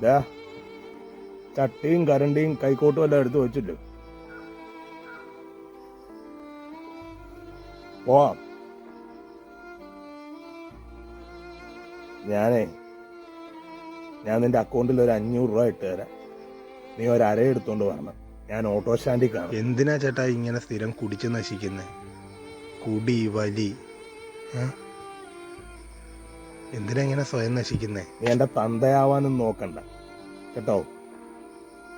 ദാ ചട്ടിയും കരണ്ടിയും കൈക്കോട്ടും എല്ലാം എടുത്തു വെച്ചില്ലോ. പോവാം. ഞാൻ നിന്റെ അക്കൗണ്ടിൽ ഒരു 500 രൂപ ഇട്ട് തരാം. നീ ഒരു അര എടുത്തോണ്ട് വരണം. ഞാൻ ഓട്ടോ സ്റ്റാൻഡിൽ കാണും. എന്തിനാ ചേട്ടാ ഇങ്ങനെ സ്ഥിരം കുടിച്ച് നശിക്കുന്നേ? കുടി വലി എന്തിനാ ഇങ്ങനെ സ്വയം നശിക്കുന്നേ? നീ എന്റെ തന്തയാവാനും നോക്കണ്ട കേട്ടോ.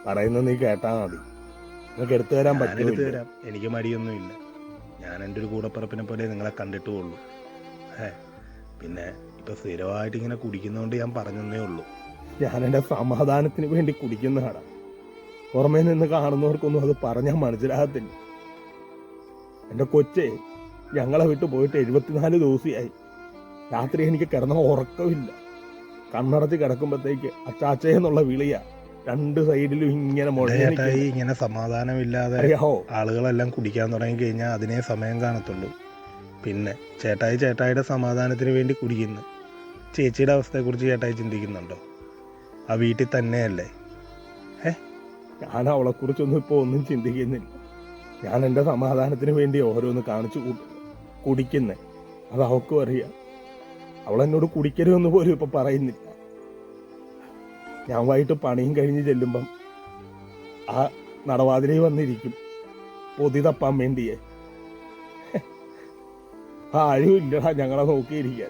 പറയുന്നത് നീ കേട്ടാ മതി. നിനക്ക് എടുത്തു തരാൻ എടുത്തു തരാം, എനിക്ക് മടിയൊന്നുമില്ല. ഞാൻ എൻ്റെ ഒരു കൂടപ്പിറപ്പിനെ പോലെ നിങ്ങളെ കണ്ടിട്ടേ ഉള്ളൂ. പിന്നെ ഇപ്പൊ സ്ഥിരമായിട്ട് ഇങ്ങനെ കുടിക്കുന്നതുകൊണ്ട് ഞാൻ പറഞ്ഞതേ ഉള്ളൂ. ഞാൻ എൻ്റെ സമാധാനത്തിന് വേണ്ടി കുടിക്കുന്നതാണ്. പുറമേ നിന്ന് കാണുന്നവർക്കൊന്നും അത് പറഞ്ഞാൽ മനസ്സിലാകത്തില്ല. എൻ്റെ കൊച്ചേ ഞങ്ങളെ വിട്ടു പോയിട്ട് 74 ദിവസമായി. രാത്രി എനിക്ക് കിടന്ന ഉറക്കമില്ല. കണ്ണടച്ച് കിടക്കുമ്പോഴത്തേക്ക് അച്ചാച്ചേ എന്നുള്ള വിളിയാ. 2 സൈഡിലും ഇങ്ങനെ മുഴങ്ങി. ഇങ്ങനെ സമാധാനമില്ലാതെ ആളുകളെല്ലാം കുടിക്കാൻ തുടങ്ങി കഴിഞ്ഞാൽ അതിനേ സമയം കാണത്തുള്ളൂ. പിന്നെ ചേട്ടായിയുടെ സമാധാനത്തിന് വേണ്ടി കുടിക്കുന്നു. ചേച്ചിയുടെ അവസ്ഥയെക്കുറിച്ച് ചേട്ടായി ചിന്തിക്കുന്നുണ്ടോ? ആ വീട്ടിൽ തന്നെയല്ലേ? ഞാൻ അവളെക്കുറിച്ചൊന്നും ഇപ്പോൾ ഒന്നും ചിന്തിക്കുന്നില്ല. ഞാൻ എൻ്റെ സമാധാനത്തിന് വേണ്ടി ഓരോന്ന് കാണിച്ചു കുടിക്കുന്നേ. അത് അവൾക്കും അറിയാം. അവളെന്നോട് കുടിക്കരുതെന്ന് പോലും ഇപ്പം പറയുന്നില്ല. ഞാൻ വൈകിട്ട് പണിയും കഴിഞ്ഞ് ചെല്ലുമ്പം ആ നടവാതിലയിൽ വന്നിരിക്കും പൊതി തപ്പാൻ വേണ്ടിയേ. ആരും ഇല്ലടാ ഞങ്ങളെ നോക്കിയിരിക്കാൻ.